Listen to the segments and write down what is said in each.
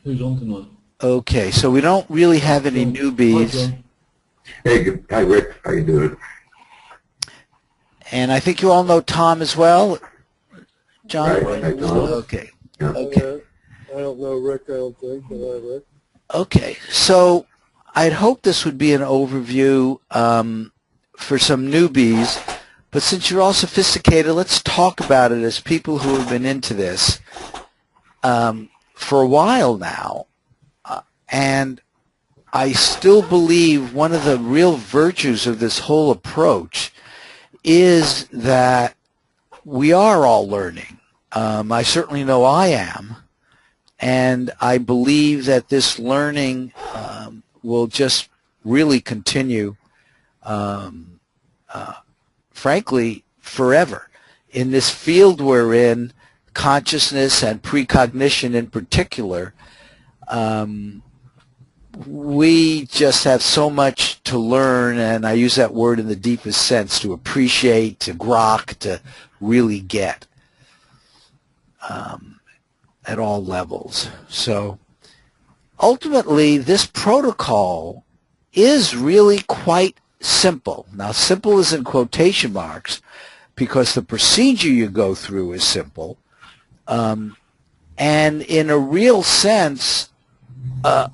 Okay, so we don't really have any newbies. Hey, hi Rick, how you doing? And I think you all know Tom as well, John? Right, hi Tom. Okay. Yeah. Okay. I don't know Rick, I don't think, but I Rick. Okay, so I'd hope this would be an overview for some newbies, but since you're all sophisticated, let's talk about it as people who have been into this for a while now. And I still believe one of the real virtues of this whole approach is that we are all learning. I certainly know I am, and I believe that this learning will just really continue, frankly, forever. In this field we're in, consciousness and precognition in particular, we just have so much to learn, and I use that word in the deepest sense, to appreciate, to grok, to really get at all levels. So ultimately, this protocol is really quite simple. Now, simple is in quotation marks because the procedure you go through is simple. And in a real sense,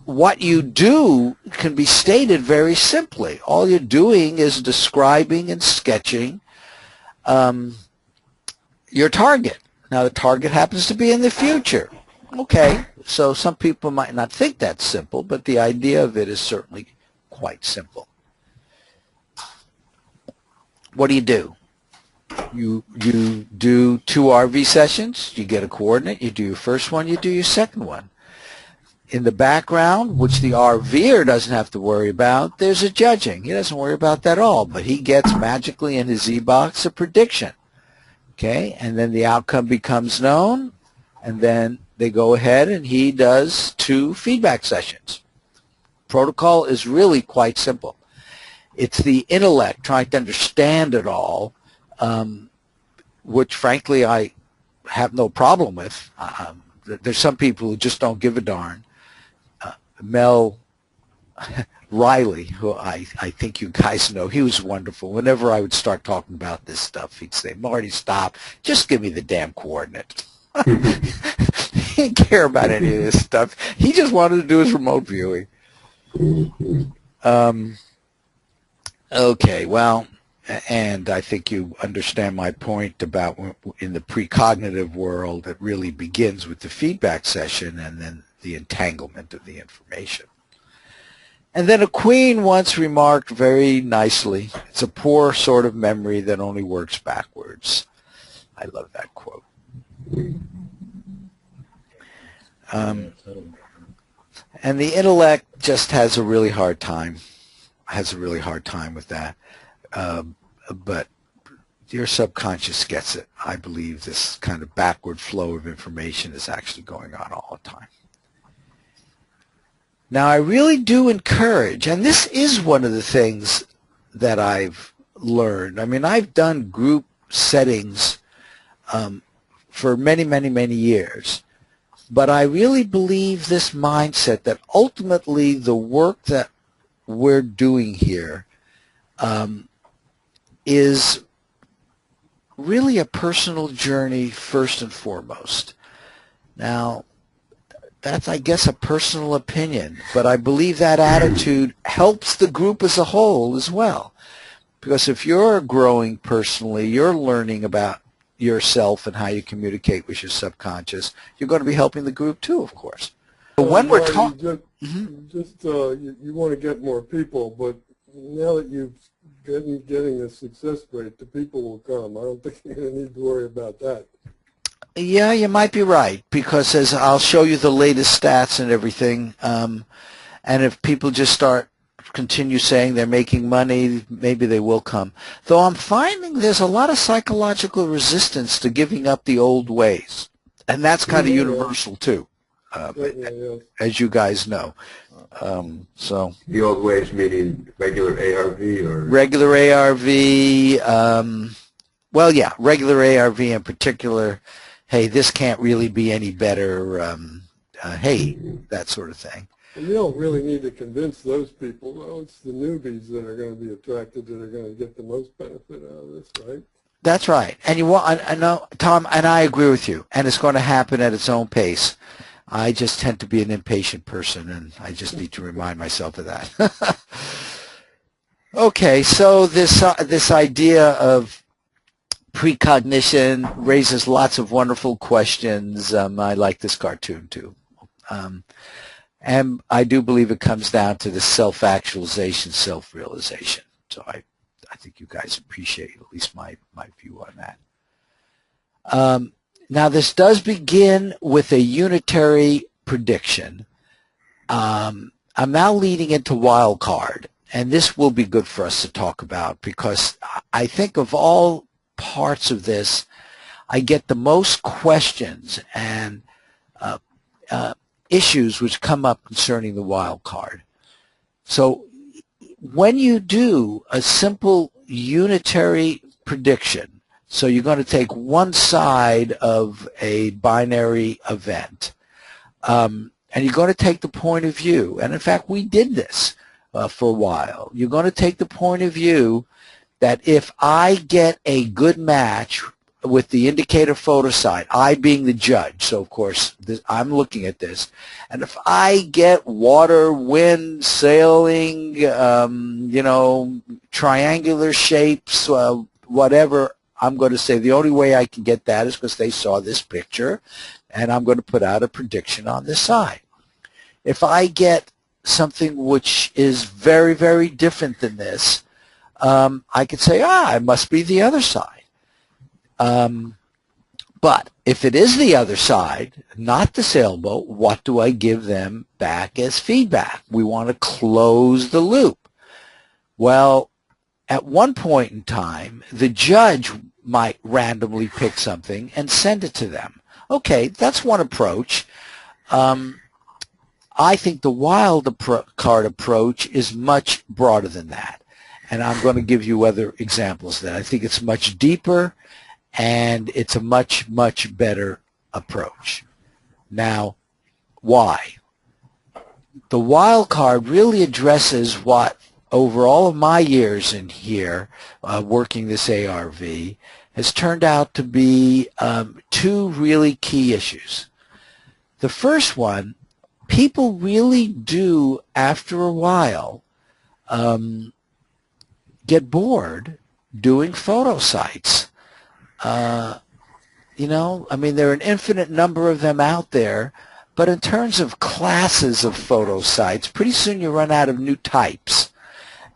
what you do can be stated very simply. All you're doing is describing and sketching your target. Now, the target happens to be in the future. Okay, so some people might not think that's simple, but the idea of it is certainly quite simple. What do? You do 2 RV sessions, you get a coordinate, you do your first one, you do your second one. In the background, which the RVer doesn't have to worry about, there's a judging. He doesn't worry about that at all, but he gets magically in his e-box a prediction. Okay, and then the outcome becomes known, and then they go ahead and he does 2 feedback sessions. Protocol is really quite simple. It's the intellect trying to understand it all, which frankly I have no problem with. There's some people who just don't give a darn. Mel Riley, who I think you guys know, he was wonderful. Whenever I would start talking about this stuff, he'd say, "Marty, stop. Just give me the damn coordinate." He didn't care about any of this stuff. He just wanted to do his remote viewing. Okay, well, and I think you understand my point about in the precognitive world, it really begins with the feedback session and then the entanglement of the information. And then a queen once remarked very nicely, "It's a poor sort of memory that only works backwards." I love that quote. And the intellect just has a really hard time with that. But your subconscious gets it. I believe this kind of backward flow of information is actually going on all the time. Now, I really do encourage, and this is one of the things that I've learned. I mean, I've done group settings for many, many, many years. But I really believe this mindset that ultimately the work that we're doing here is really a personal journey first and foremost. Now, that's, I guess, a personal opinion, but I believe that attitude helps the group as a whole as well. Because if you're growing personally, you're learning about yourself and how you communicate with your subconscious, you're going to be helping the group too, of course. But when we're talking... You want to get more people, but now that you've getting a success rate, the people will come. I don't think you're going to need to worry about that. Yeah, you might be right, because as I'll show you the latest stats and everything, and if people just continue saying they're making money, maybe they will come. Though I'm finding there's a lot of psychological resistance to giving up the old ways, and that's kind of universal too, as you guys know. So the old ways meaning regular ARV or regular ARV. Well, yeah, regular ARV in particular. Hey, this can't really be any better. hey, that sort of thing. And you don't really need to convince those people, though. It's the newbies that are going to be attracted, that are going to get the most benefit out of this, right? That's right. And you want, I know, Tom, and I agree with you, and it's going to happen at its own pace. I just tend to be an impatient person, and I just need to remind myself of that. Okay, so this idea of precognition raises lots of wonderful questions. I like this cartoon too. And I do believe it comes down to the self-actualization, self-realization. So I think you guys appreciate at least my view on that. Now this does begin with a unitary prediction. I'm now leading into wild card, and this will be good for us to talk about because I think of all parts of this, I get the most questions and issues which come up concerning the wild card. So when you do a simple unitary prediction, so you're going to take one side of a binary event, and you're going to take the point of view, and in fact we did this for a while. You're going to take the point of view that if I get a good match with the indicator photo side, I being the judge, so of course I'm looking at this, and if I get water, wind, sailing, you know, triangular shapes, whatever, I'm going to say the only way I can get that is because they saw this picture, and I'm going to put out a prediction on this side. If I get something which is very, very different than this, I could say, it must be the other side. But if it is the other side, not the sailboat, what do I give them back as feedback? We want to close the loop. Well, at one point in time, the judge might randomly pick something and send it to them. Okay, that's one approach. I think the wild card approach is much broader than that. And I'm going to give you other examples of that. I think it's much deeper, and it's a much, much better approach. Now, why? The wild card really addresses what, over all of my years in here, working this ARV, has turned out to be two really key issues. The first one, people really do, after a while, get bored doing photo sites. You know, I mean, there are an infinite number of them out there, but in terms of classes of photo sites, pretty soon you run out of new types.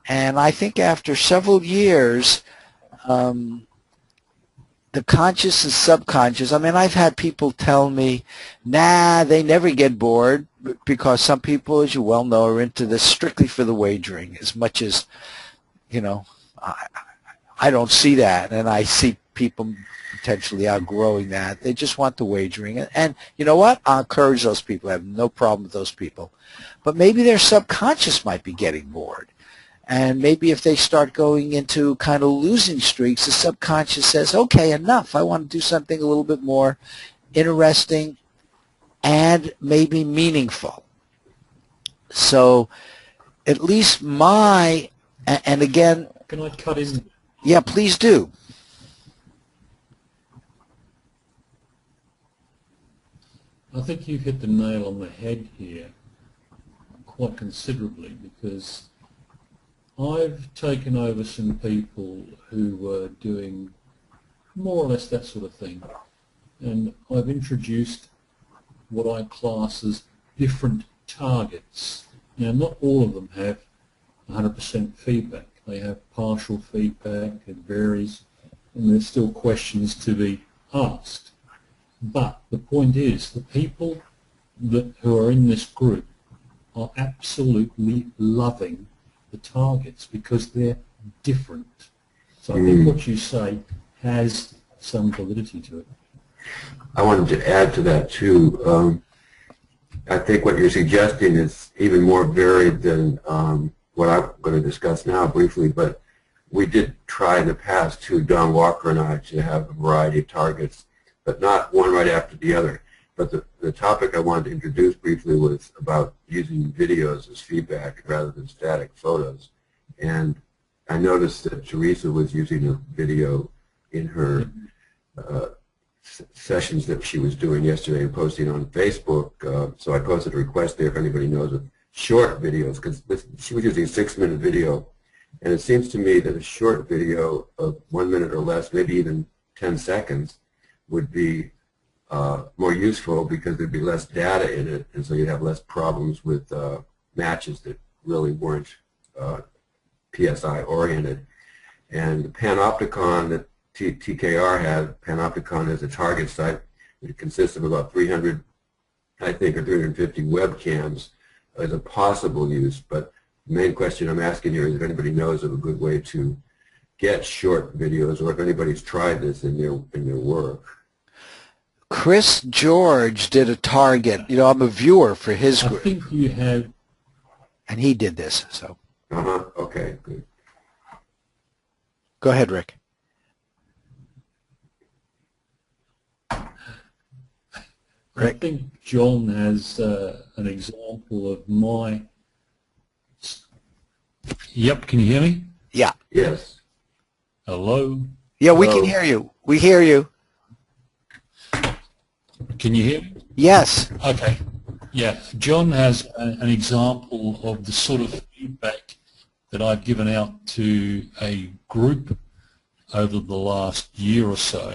And I think after several years, the conscious and subconscious, I mean, I've had people tell me, nah, they never get bored, because some people, as you well know, are into this strictly for the wagering, as much as, you know, I don't see that, and I see people potentially outgrowing that. They just want the wagering. And you know what? I'll encourage those people. I have no problem with those people. But maybe their subconscious might be getting bored. And maybe if they start going into kind of losing streaks, the subconscious says, okay, enough. I want to do something a little bit more interesting and maybe meaningful. So at least my, and again... Can I cut in? Yeah, please do. I think you've hit the nail on the head here quite considerably, because I've taken over some people who were doing more or less that sort of thing, and I've introduced what I class as different targets. Now, not all of them have 100% feedback. They have partial feedback, it varies, and there's still questions to be asked. But the point is, the people who are in this group are absolutely loving the targets because they're different. So I think what you say has some validity to it. I wanted to add to that too. I think what you're suggesting is even more varied than what I'm going to discuss now briefly, but we did try in the past, too, Don Walker and I, to have a variety of targets, but not one right after the other. But the topic I wanted to introduce briefly was about using videos as feedback rather than static photos. And I noticed that Teresa was using a video in her sessions that she was doing yesterday and posting on Facebook. So I posted a request there if anybody knows of short videos, because she was using a 6-minute video. And it seems to me that a short video of 1 minute or less, maybe even 10 seconds, would be more useful because there'd be less data in it, and so you'd have less problems with matches that really weren't PSI oriented. And the Panopticon that TKR had, Panopticon is a target site. It consists of about 300, I think, or 350 webcams as a possible use. But the main question I'm asking here is if anybody knows of a good way to get short videos, or if anybody's tried this in their work. Chris George did a target. You know, I'm a viewer for his group. I think you have. And he did this, so. Okay, good. Go ahead, Rick. I think John has an example of my. Yep, can you hear me? Yeah. Yes. Hello? Yeah, we can hear you. We hear you. Can you hear me? Yes. Okay. Yeah, John has an example of the sort of feedback that I've given out to a group over the last year or so.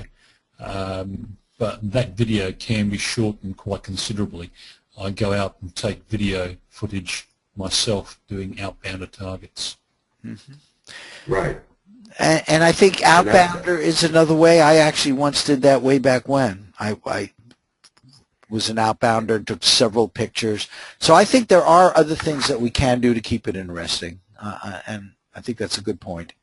But that video can be shortened quite considerably. I go out and take video footage myself doing outbounder targets. Mm-hmm. Right. And I think outbounder is another way. I actually once did that way back when. I was an outbounder and took several pictures. So I think there are other things that we can do to keep it interesting. And I think that's a good point.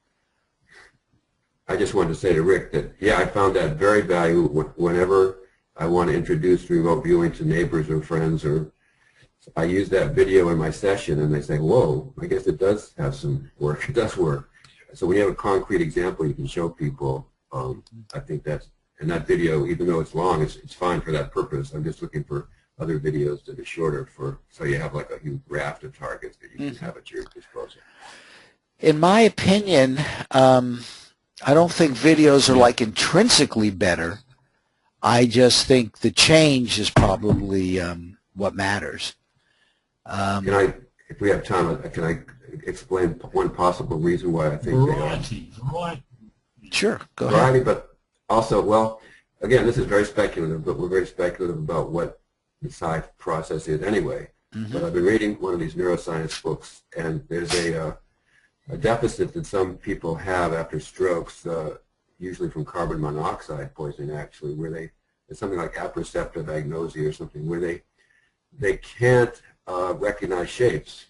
I just wanted to say to Rick that, yeah, I found that very valuable whenever I want to introduce remote viewing to neighbors or friends, or I use that video in my session and they say, whoa, I guess it does have some work. It does work. So when you have a concrete example you can show people, I think that's, and that video, even though it's long, it's fine for that purpose. I'm just looking for other videos that are shorter so you have like a huge raft of targets that you can have at your disposal. In my opinion, I don't think videos are like intrinsically better. I just think the change is probably what matters. If we have time, can I explain one possible reason why I think Variety. Sure, go ahead. Variety, but also, well, again, this is very speculative, but we're very speculative about what the psi process is anyway. Mm-hmm. But I've been reading one of these neuroscience books, and there's a deficit that some people have after strokes, usually from carbon monoxide poisoning, actually, where it's something like apperceptive agnosia or something, where they can't recognize shapes.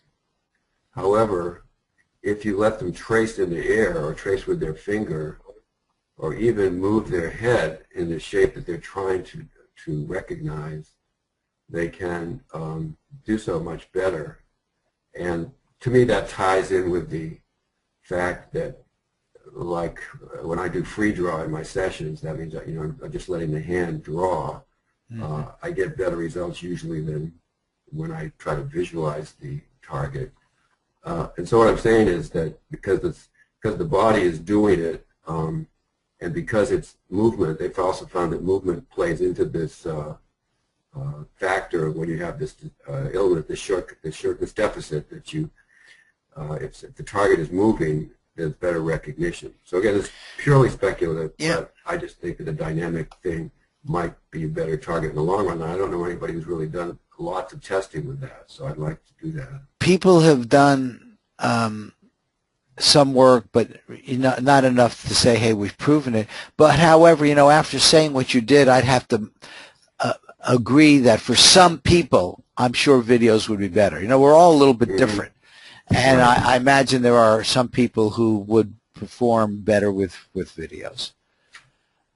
However, if you let them trace in the air or trace with their finger or even move their head in the shape that they're trying to recognize, they can do so much better. And to me, that ties in with the fact that, like when I do free draw in my sessions, that means that, I'm just letting the hand draw. Mm-hmm. I get better results usually than when I try to visualize the target. And so what I'm saying is that because the body is doing it, and because it's movement, they've also found that movement plays into this factor when you have this illness, this deficit that if the target is moving, there's better recognition. So again, it's purely speculative, but I just think that a dynamic thing might be a better target in the long run. And I don't know anybody who's really done lots of testing with that, so I'd like to do that. People have done some work, but not enough to say, hey, we've proven it. But however, after saying what you did, I'd have to agree that for some people, I'm sure videos would be better. We're all a little bit different. And I imagine there are some people who would perform better with videos.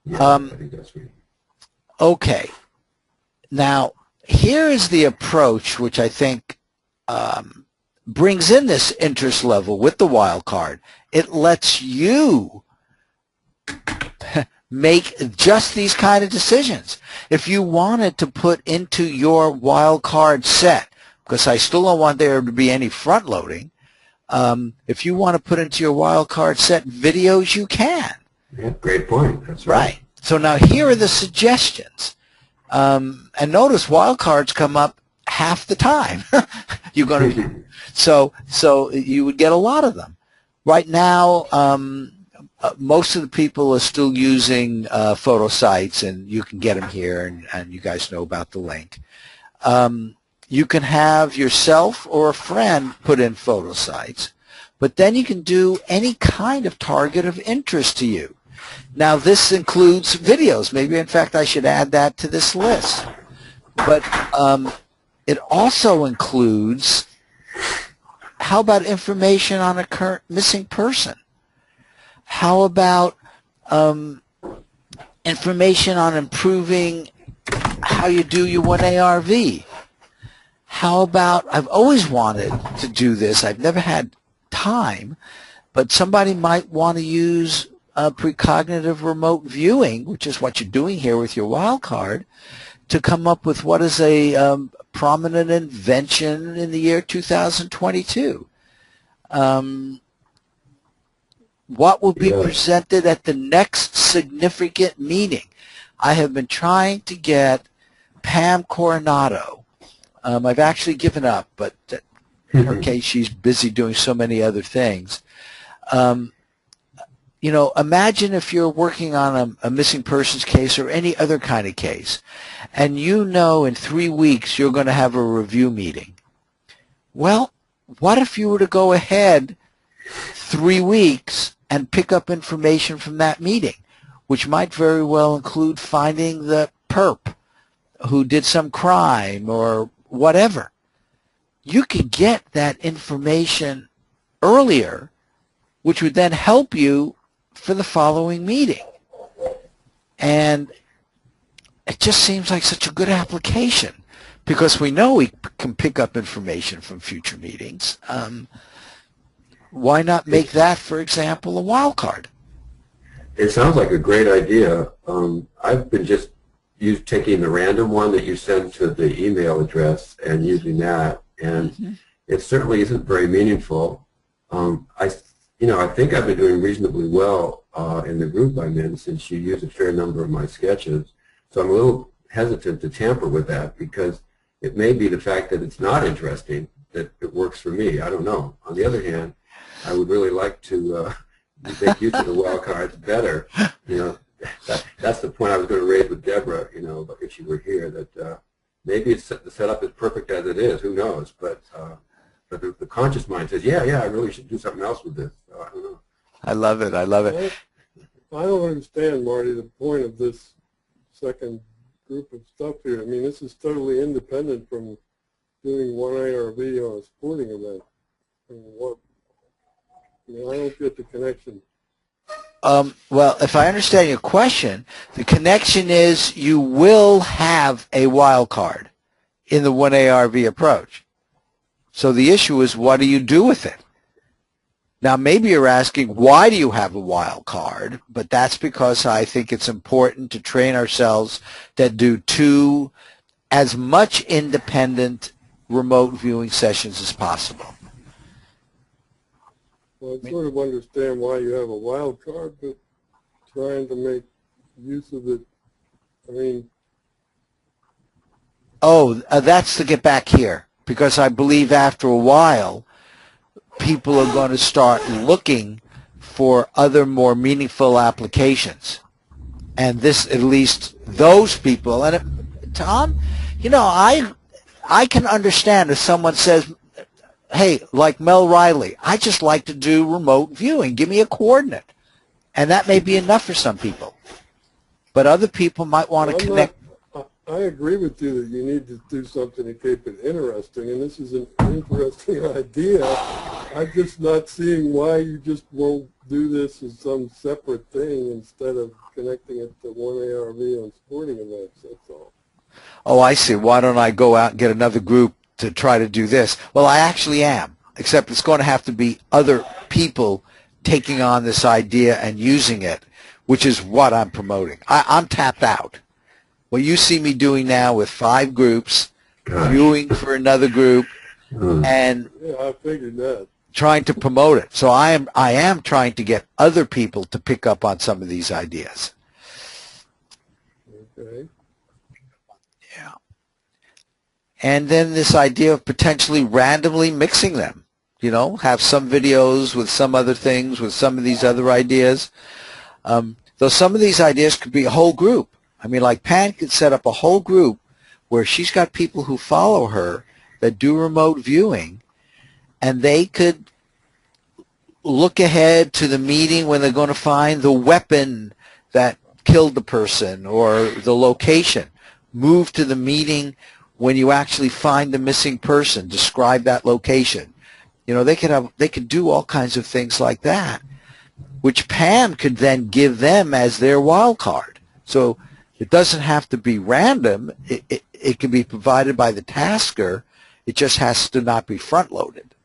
Yeah, I think that's right. Okay. Now, here is the approach which I think brings in this interest level with the wild card. It lets you make just these kind of decisions. If you wanted to put into your wild card set, because I still don't want there to be any front loading, if you want to put into your wild card set videos, you can. Yeah, great point. That's right. So now here are the suggestions. And notice wild cards come up half the time. You're going to, so you would get a lot of them. Right now, most of the people are still using photo sites, and you can get them here, and you guys know about the link. You can have yourself or a friend put in photo sites, but then you can do any kind of target of interest to you. Now, this includes videos. Maybe, in fact, I should add that to this list. But it also includes, how about information on a current missing person? How about information on improving how you do your 1ARV? How about, I've always wanted to do this, I've never had time, but somebody might want to use precognitive remote viewing, which is what you're doing here with your wildcard, to come up with what is a prominent invention in the year 2022. What will be presented at the next significant meeting? I have been trying to get Pam Coronado. I've actually given up, but in her case, she's busy doing so many other things. You know, imagine if you're working on a missing persons case or any other kind of case, and you know in 3 weeks you're going to have a review meeting. Well, what if you were to go ahead 3 weeks and pick up information from that meeting, which might very well include finding the perp who did some crime or whatever. You could get that information earlier, which would then help you for the following meeting. And it just seems like such a good application, because we know we can pick up information from future meetings. Why not make that, for example, a wild card? It sounds like a great idea. I've been just taking the random one that you send to the email address and using that, and it certainly isn't very meaningful. I think I've been doing reasonably well in the group I'm in, since you use a fair number of my sketches. So I'm a little hesitant to tamper with that, because it may be the fact that it's not interesting that it works for me. I don't know. On the other hand, I would really like to make use of the wild cards better. You know, that's the point I was going to raise with Deborah. You know, if she were here, that maybe the setup is perfect as it is. Who knows? But the conscious mind says, yeah, I really should do something else with this. So I don't know. I love it. I love it. I don't understand, Marty, the point of this second group of stuff here. I mean, this is totally independent from doing 1ARV on a sporting event. I don't get the connection. Well, if I understand your question, the connection is you will have a wild card in the 1ARV approach. So the issue is, what do you do with it? Now, maybe you're asking, why do you have a wild card? But that's because I think it's important to train ourselves to do 2 as much independent remote viewing sessions as possible. Well, I sort of understand why you have a wild card, but trying to make use of it, I mean... that's to get back here, because I believe after a while, people are going to start looking for other more meaningful applications. And this, at least those people, and Tom, you know, I can understand if someone says, hey, like Mel Riley, I just like to do remote viewing. Give me a coordinate. And that may be enough for some people. But other people might want to connect. I agree with you that you need to do something to keep it interesting, and this is an interesting idea. I'm just not seeing why you just won't do this as some separate thing instead of connecting it to 1ARV on sporting events, that's all. Oh, I see. Why don't I go out and get another group to try to do this? Well, I actually am, except it's going to have to be other people taking on this idea and using it, which is what I'm promoting. I'm tapped out. What you see me doing now with 5 groups, viewing for another group, and Yeah, I figured that. trying to promote it. So I am trying to get other people to pick up on some of these ideas. Okay. Yeah. And then this idea of potentially randomly mixing them. You know, have some videos with some other things, with some of these other ideas. Though some of these ideas could be a whole group. I mean, like Pan could set up a whole group where she's got people who follow her that do remote viewing, and they could look ahead to the meeting when they're going to find the weapon that killed the person or the location. Move to the meeting when you actually find the missing person. Describe that location. You know, they could do all kinds of things like that, which Pam could then give them as their wild card. So it doesn't have to be random. It can be provided by the tasker. It just has to not be front-loaded.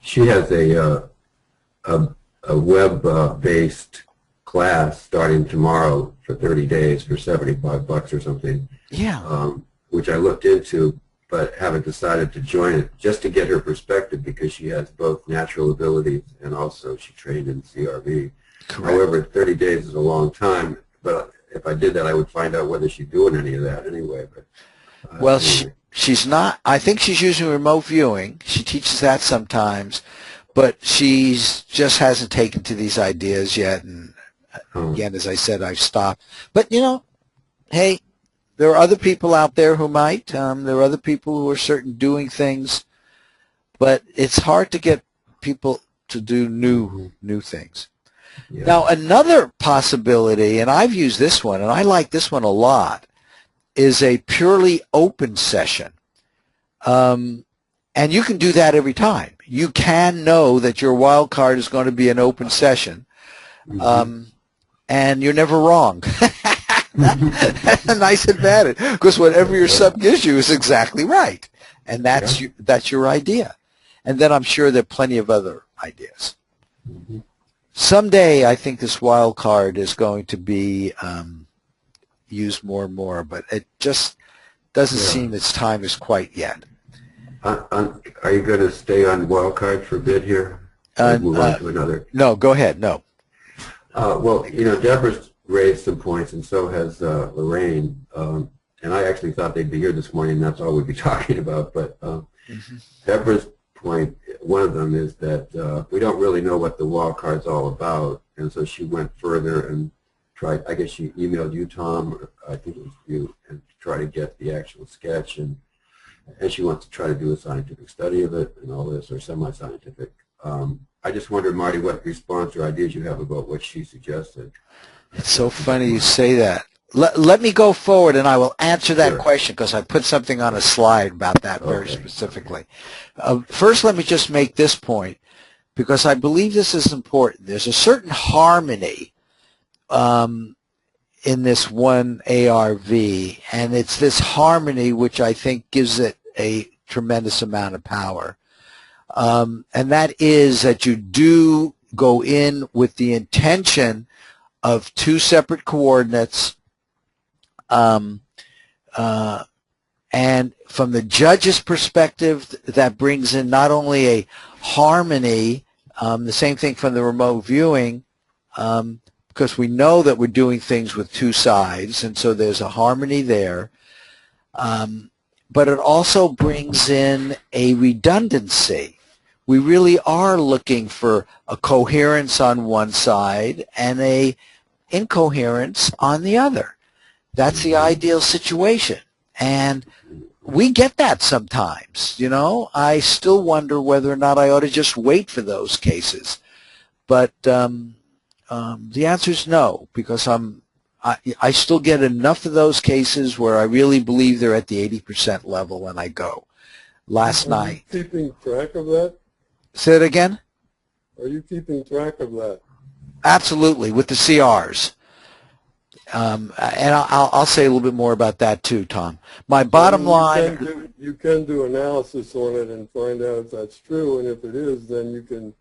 She has a web-based class starting tomorrow for 30 days for $75 or something. Yeah. Which I looked into, but haven't decided to join it, just to get her perspective, because she has both natural abilities and also she trained in CRV. Correct. However, 30 days is a long time, but if I did that, I would find out whether she's doing any of that anyway. But Well, anyway. she's not. I think she's using remote viewing. She teaches that sometimes, but she's just hasn't taken to these ideas yet. And again, as I said, I've stopped. But, you know, hey, there are other people out there who might. There are other people who are certain doing things, but it's hard to get people to do new things. Yeah. Now, another possibility, and I've used this one, and I like this one a lot, is a purely open session. And you can do that every time. You can know that your wild card is going to be an open session, and you're never wrong. That's a nice advantage, because whatever your sub gives you is exactly right, and that's your idea. And then I'm sure there are plenty of other ideas. Someday, I think this wild card is going to be used more and more, but it just doesn't seem its time is quite yet. Are you going to stay on wild card for a bit here? Or move on to another? No, go ahead. No. Well, you know, Deborah's raised some points, and so has Lorraine. And I actually thought they'd be here this morning, and that's all we'd be talking about. But Deborah's point, one of them, is that we don't really know what the wild card's all about, and so she went further and tried. I guess she emailed you, Tom, or I think it was you, and try to get the actual sketch, and she wants to try to do a scientific study of it and all this, or semi-scientific. I just wondered, Marty, what response or ideas you have about what she suggested. It's so funny you say that. Let me go forward, and I will answer that question, because I put something on a slide about that very specifically. First, let me just make this point, because I believe this is important. There's a certain harmony in this one ARV, and it's this harmony which I think gives it a tremendous amount of power. And that is that you do go in with the intention of 2 separate coordinates, and from the judge's perspective, that brings in not only a harmony, the same thing from the remote viewing, because we know that we're doing things with 2 sides, and so there's a harmony there. But it also brings in a redundancy. We really are looking for a coherence on one side and a incoherence on the other. That's the ideal situation. And we get that sometimes, you know. I still wonder whether or not I ought to just wait for those cases. But the answer is no, because I still get enough of those cases where I really believe they're at the 80% level when I go. Last night. Are you keeping track of that? Say it again? Are you keeping track of that? Absolutely, with the CRs. And I'll say a little bit more about that too, Tom. My bottom line... You can do analysis on it and find out if that's true, and if it is, then you can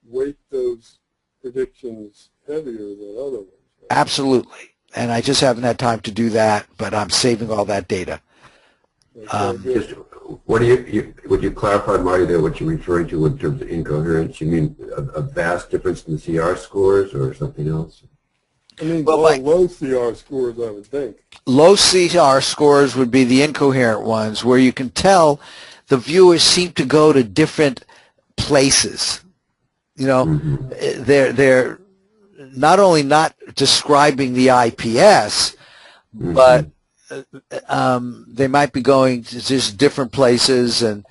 weight those predictions heavier than other ones, Absolutely. And I just haven't had time to do that, but I'm saving all that data. Just, what do would you clarify, Marty, there what you're referring to in terms of incoherence? You mean a vast difference in the CR scores or something else? I mean, Well, low CR scores, I would think. Low CR scores would be the incoherent ones, where you can tell the viewers seem to go to different places. You know, they're not only not describing the IPS, but they might be going to just different places, and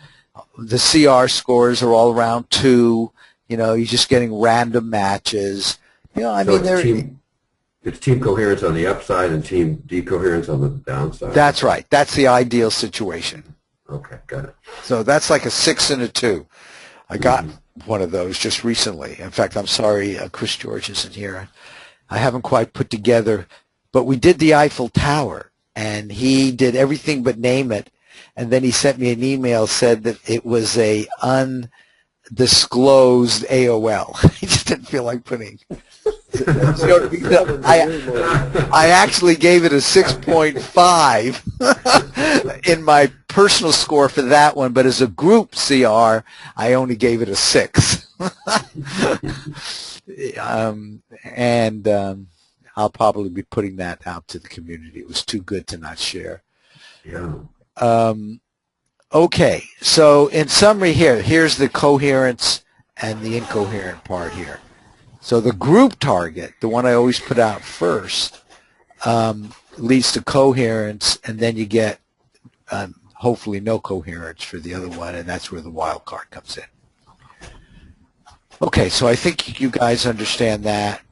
the CR scores are all around 2. You know, you're just getting random matches. You know, I mean, it's team coherence on the upside and team decoherence on the downside. That's right. That's the ideal situation. Okay, got it. So that's like a 6 and a 2. I got one of those just recently. In fact, I'm sorry Chris George isn't here. I haven't quite put together, but we did the Eiffel Tower, and he did everything but name it, and then he sent me an email, said that it was a undisclosed AOL. He just didn't feel like putting. I actually gave it a 6.5 in my personal score for that one, but as a group CR, I only gave it a 6. I'll probably be putting that out to the community. It was too good to not share. Yeah. Okay, so in summary here's the coherence and the incoherent part here. So the group target, the one I always put out first, leads to coherence, and then you get hopefully no coherence for the other one, and that's where the wild card comes in. Okay, so I think you guys understand that.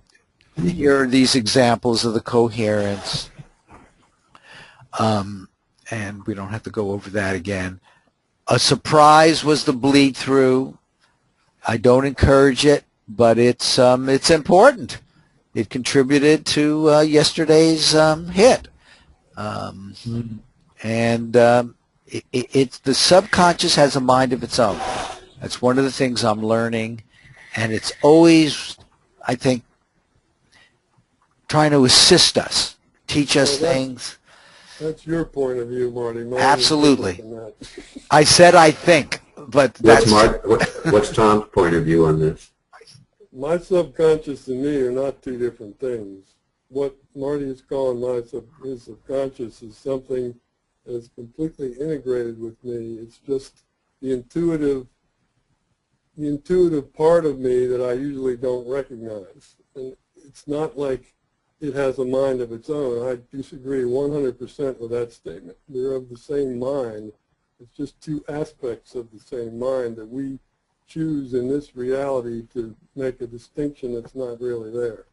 Here are these examples of the coherence, and we don't have to go over that again. A surprise was the bleed through. I don't encourage it, but it's important. It contributed to yesterday's hit, and it's the subconscious has a mind of its own. That's one of the things I'm learning, and it's always, I think, trying to assist us, teach us things. That's your point of view, Marty. Mine Absolutely. I said I think, but that's... What's Tom's point of view on this? My subconscious and me are not two different things. What Marty is calling his subconscious is something that is completely integrated with me. It's just the intuitive part of me that I usually don't recognize. And it's not like it has a mind of its own. I disagree 100% with that statement. They're of the same mind. It's just two aspects of the same mind that we choose in this reality to make a distinction that's not really there.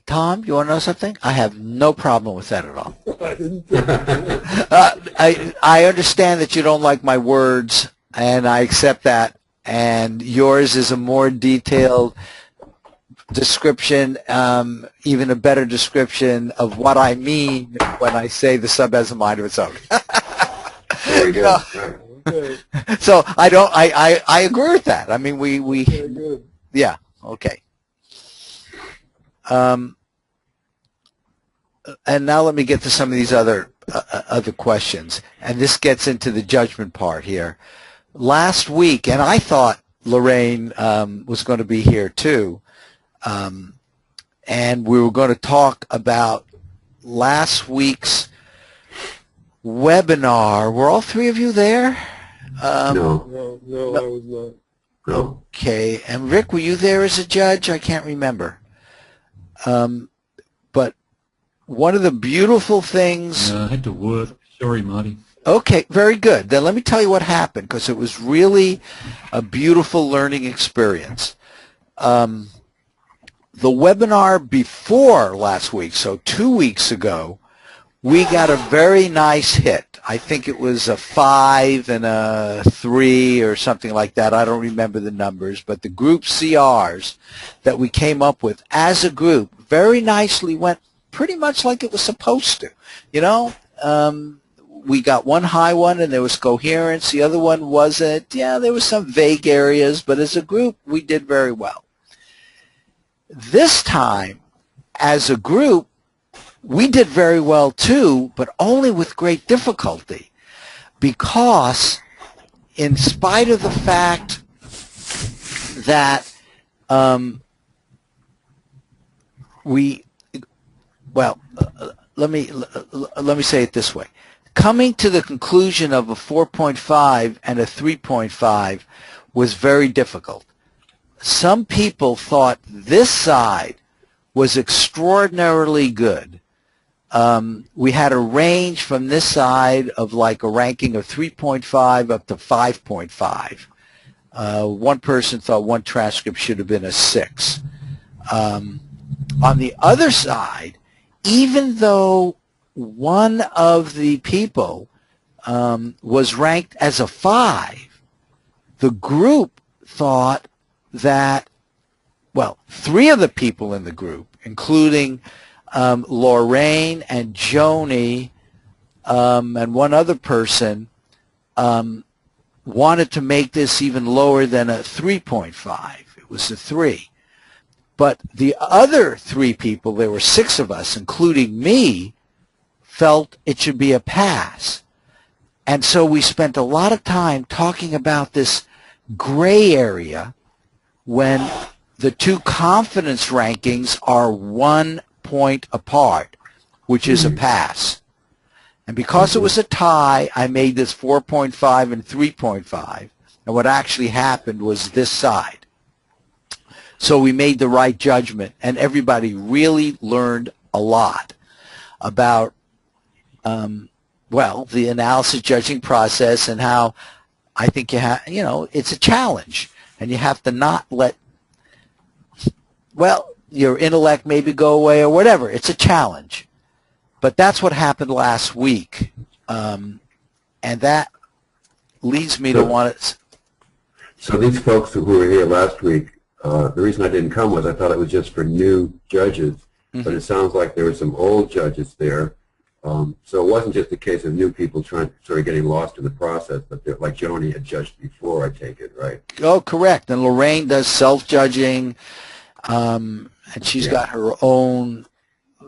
Tom, you want to know something? I have no problem with that at all. I didn't think I understand that you don't like my words, and I accept that, and yours is a more detailed description, even a better description of what I mean when I say the sub has a mind of its own. Very good. Okay. So I agree with that. I mean, we Very good. yeah, okay. And now let me get to some of these other questions, and this gets into the judgment part here. Last week, and I thought Lorraine was going to be here too, and we were going to talk about last week's webinar. Were all three of you there? No. No, I was not. No. Okay, and Rick, were you there as a judge? I can't remember. But one of the beautiful things... I had to work. Sorry, Marty. Okay, very good. Then let me tell you what happened, because it was really a beautiful learning experience. The webinar before last week, so 2 weeks ago, we got a very nice hit. I think it was a 5 and a 3 or something like that. I don't remember the numbers, but the group CRs that we came up with as a group very nicely went pretty much like it was supposed to. You know, we got one high one and there was coherence. The other one wasn't. Yeah, there was some vague areas, but as a group, we did very well. This time, as a group, we did very well too, but only with great difficulty, because in spite of the fact that let me say it this way. Coming to the conclusion of a 4.5 and a 3.5 was very difficult. Some people thought this side was extraordinarily good. We had a range from this side of like a ranking of 3.5 up to 5.5. One person thought one transcript should have been a 6. On the other side, even though one of the people was ranked as a 5, the group thought that, well, 3 of the people in the group, including Lorraine and Joni and one other person, wanted to make this even lower than a 3.5. It was a 3. But the other 3 people, there were 6 of us, including me, felt it should be a pass. And so we spent a lot of time talking about this gray area when the 2 confidence rankings are 1 point apart, which is a pass. And because it was a tie, I made this 4.5 and 3.5. And what actually happened was this side. So we made the right judgment, and everybody really learned a lot about, well, the analysis judging process, and how I think it's a challenge, and you have to not let, well, your intellect maybe go away or whatever. It's a challenge. But that's what happened last week, and that leads me to want to... So these folks who were here last week, the reason I didn't come was I thought it was just for new judges, but it sounds like there were some old judges there. So it wasn't just a case of new people sort of getting lost in the process, but like Joni had judged before, I take it, right? Oh, correct. And Lorraine does self-judging, and she's got her own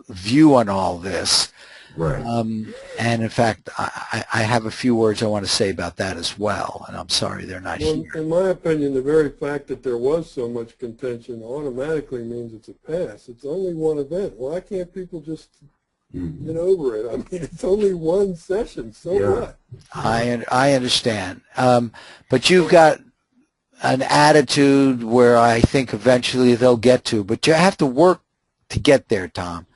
view on all this. Right. And in fact, I have a few words I want to say about that as well, and I'm sorry they're not here. In my opinion, the very fact that there was so much contention automatically means it's a pass. It's only one event. Why can't people just get over it? I mean, it's only one session, so what? I understand. But you've got an attitude where I think eventually they'll get to, but you have to work to get there, Tom.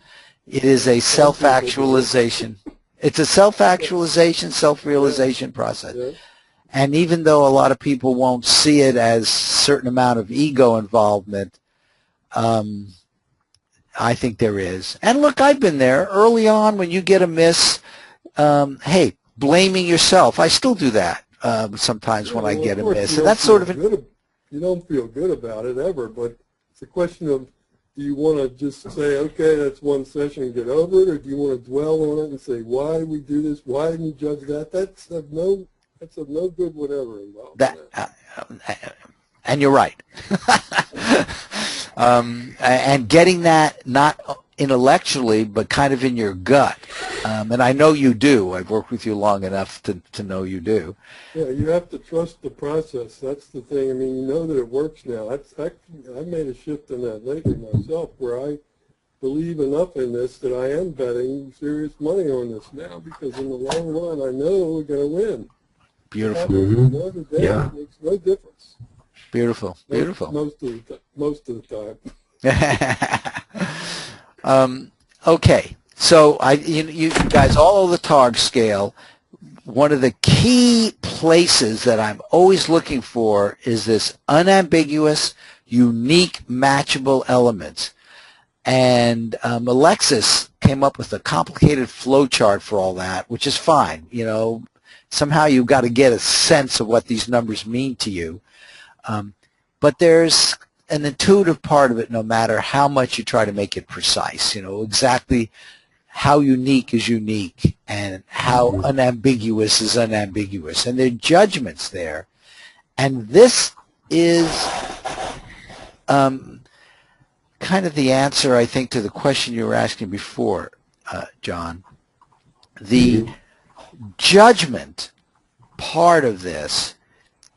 It is a self-actualization. It's a self-actualization, self-realization process. Yeah. And even though a lot of people won't see it as a certain amount of ego involvement, I think there is. And look, I've been there early on when you get a miss. Hey, blaming yourself. I still do that sometimes when I get a miss. And that's sort of you don't feel good about it ever, but it's a question of, do you want to just say, okay, that's one session and get over it, or do you want to dwell on it and say, why did we do this? Why didn't you judge that? That's of no good whatever involved. And you're right. And getting that not intellectually, but kind of in your gut. And I know you do. I've worked with you long enough to know you do. Yeah, you have to trust the process. That's the thing. I mean, you know that it works now. I've made a shift in that lately myself, where I believe enough in this that I am betting serious money on this now, because in the long run, I know we're going to win. Beautiful. It makes no difference. Beautiful. Beautiful. Most of the time. Okay. So you guys all over the TARG scale, one of the key places that I'm always looking for is this unambiguous, unique, matchable elements. And Alexis came up with a complicated flow chart for all that, which is fine. You know, somehow you've got to get a sense of what these numbers mean to you. But there's an intuitive part of it, no matter how much you try to make it precise. You know, exactly how unique is unique and how unambiguous is unambiguous. And there are judgments there. And this is kind kind of the answer, I think, to the question you were asking before, John. The judgment part of this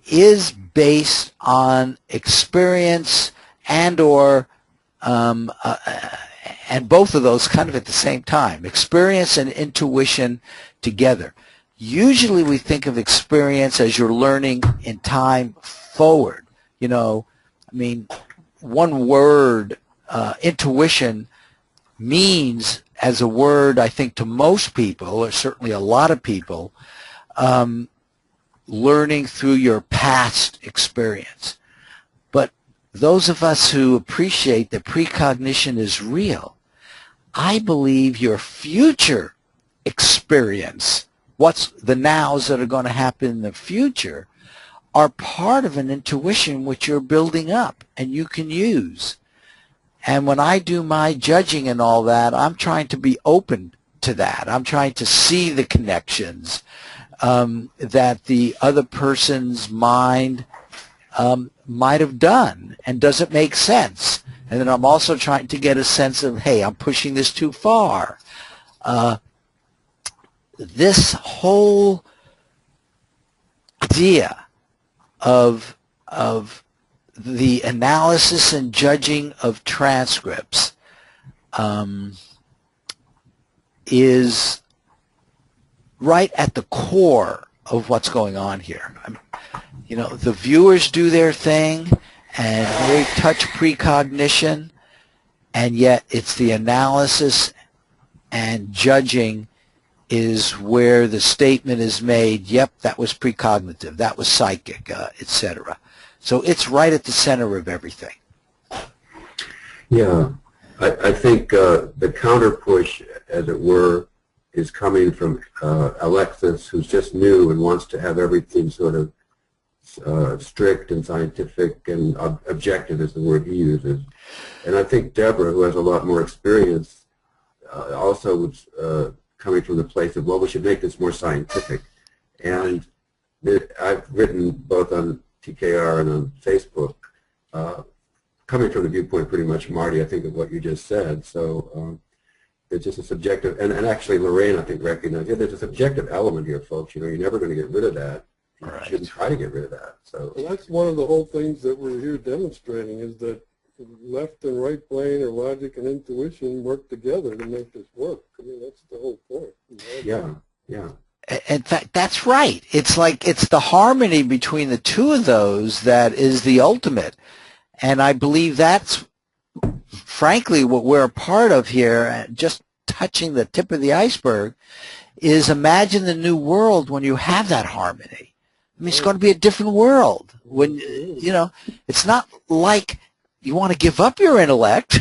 is based on experience and both of those kind of at the same time, experience and intuition together. Usually we think of experience as you're learning in time forward. You know, I mean, one word, intuition, means as a word, I think, to most people, or certainly a lot of people, learning through your past experience. But those of us who appreciate that precognition is real, I believe your future experience, what's the nows that are going to happen in the future, are part of an intuition which you're building up and you can use. And when I do my judging and all that, I'm trying to be open to that. I'm trying to see the connections that the other person's mind might have done, and does it make sense? And then I'm also trying to get a sense of, hey, I'm pushing this too far. This whole idea of the analysis and judging of transcripts is right at the core of what's going on here. You know, the viewers do their thing and they touch precognition, and yet it's the analysis and judging is where the statement is made, yep, that was precognitive, that was psychic, etc. So it's right at the center of everything. Yeah, I think the counter push, as it were, is coming from Alexis, who's just new and wants to have everything sort of strict and scientific and objective is the word he uses. And I think Deborah, who has a lot more experience, also was coming from the place of, well, we should make this more scientific. And I've written both on TKR and on Facebook, coming from the viewpoint pretty much, Marty, I think, of what you just said. So it's just a subjective, and actually Lorraine, I think, recognized, yeah, there's a subjective element here, folks. You know, you're never going to get rid of that. You shouldn't try to get rid of that. So well, that's one of the whole things that we're here demonstrating, is that left and right brain, or logic and intuition, work together to make this work. I mean, that's the whole point. Yeah, yeah. In fact, that's right. It's like it's the harmony between the two of those that is the ultimate. And I believe that's, frankly, what we're a part of here, just touching the tip of the iceberg, is imagine the new world when you have that harmony. I mean, it's going to be a different world. When, you know, it's not like you want to give up your intellect.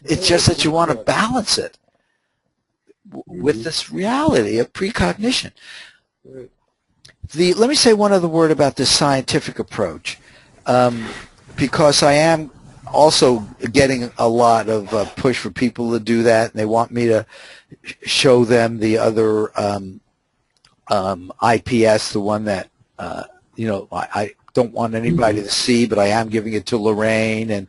It's just that you want to balance it with this reality of precognition. Let me say one other word about this scientific approach, because I am also getting a lot of push for people to do that, and they want me to show them the other IPS, the one that, you know, I don't want anybody to see, but I am giving it to Lorraine, and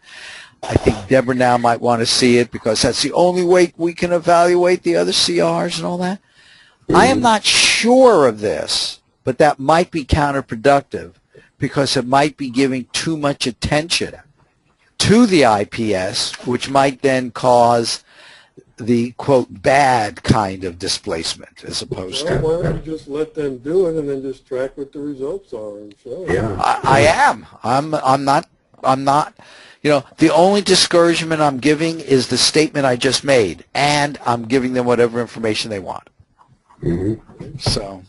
I think Deborah now might want to see it because that's the only way we can evaluate the other CRs and all that. I am not sure of this, but that might be counterproductive because it might be giving too much attention to the IPS, which might then cause the, quote, bad kind of displacement as opposed to... Why don't you just let them do it and then just track what the results are and show it? Yeah. I am. I'm not, you know, the only discouragement I'm giving is the statement I just made, and I'm giving them whatever information they want. Mm-hmm. So,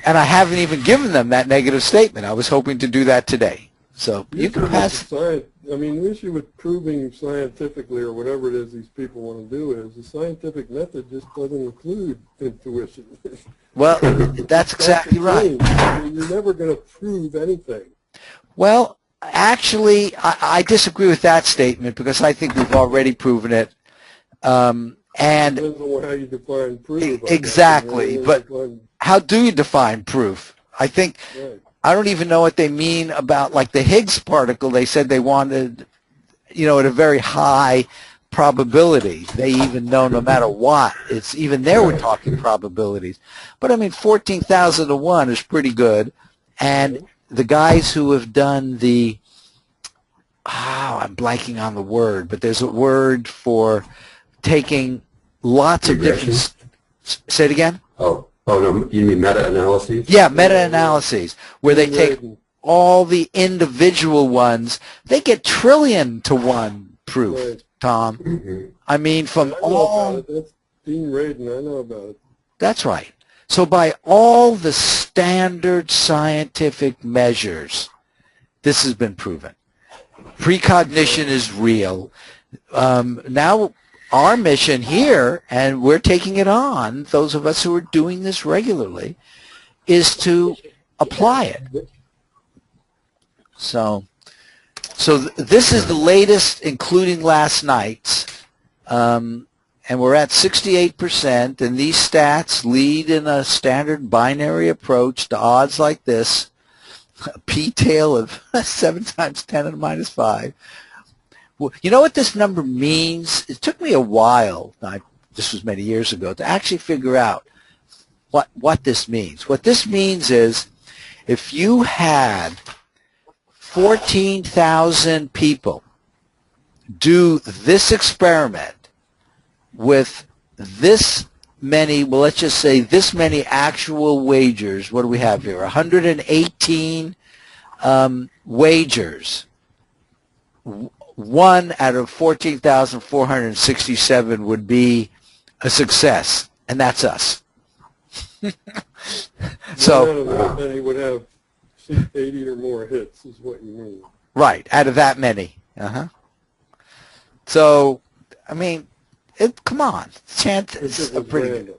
and I haven't even given them that negative statement. I was hoping to do that today. So you can pass. I mean, the issue with proving scientifically, or whatever it is these people want to do, is the scientific method just doesn't include intuition. Well, that's exactly right. I mean, you're never going to prove anything. Well, actually, I disagree with that statement because I think we've already proven it. And depends on how you define proof. Exactly, but how do you define proof? I think I don't even know what they mean about, like, the Higgs particle. They said they wanted, you know, at a very high probability. They even know no matter what. It's even there we're talking probabilities. But I mean, 14,000 to 1 is pretty good. And the guys who have done the, I'm blanking on the word, but there's a word for taking lots of different. Say it again. Oh no, you mean meta-analyses? Yeah, meta-analyses, where they take all the individual ones. They get trillion to 1 proof, Right. Tom. Mm-hmm. I mean, from I know all. about it. That's Dean Radin. I know about it. That's right. So by all the standard scientific measures, this has been proven. Precognition is real. Now our mission here, and we're taking it on, those of us who are doing this regularly, is to apply it. So this is the latest, including last night's, and we're at 68%, and these stats lead in a standard binary approach to odds like this, a p-tail of 7 times 10 to the minus 5. Well, you know what this number means? It took me a while, this was many years ago, to actually figure out what this means. What this means is if you had 14,000 people do this experiment with this many, well, let's just say this many actual wagers. What do we have here? 118 wagers. 1 out of 14,467 would be a success, and that's us. So, None of that many would have 80 or more hits, is what you mean. right, out of that many. So, I mean, come on, chance is pretty good.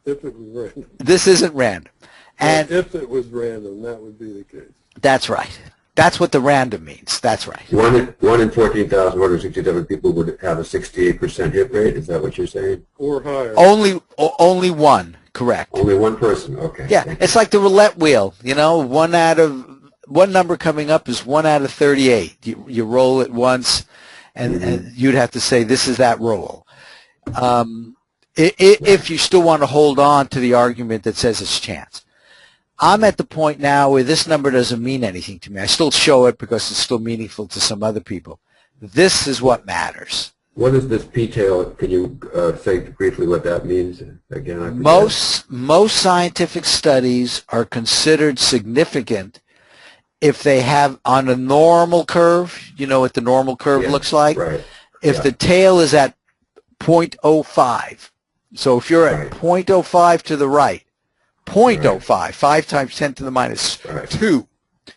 If it was random. This isn't random, and if it was random, that would be the case. that's right. That's what the random means. That's right. 1 in 14,167 people would have a 68% hit rate. Is that what you're saying? Or higher. Only one, correct. Only one person. Okay. Yeah, it's like the roulette wheel. You know, one number coming up is 1 out of 38. You roll it once, and you'd have to say this is that roll. If you still want to hold on to the argument that says it's chance. I'm at the point now where this number doesn't mean anything to me. I still show it because it's still meaningful to some other people. This is what matters. What is this p-tail? Can you say briefly what that means? Again, I forget. Most scientific studies are considered significant if they have on a normal curve. You know what the normal curve looks like? Right. If the tail is at 0.05. So if you're at 0.05 to the right, 0.05, 5 times 10 to the minus 2.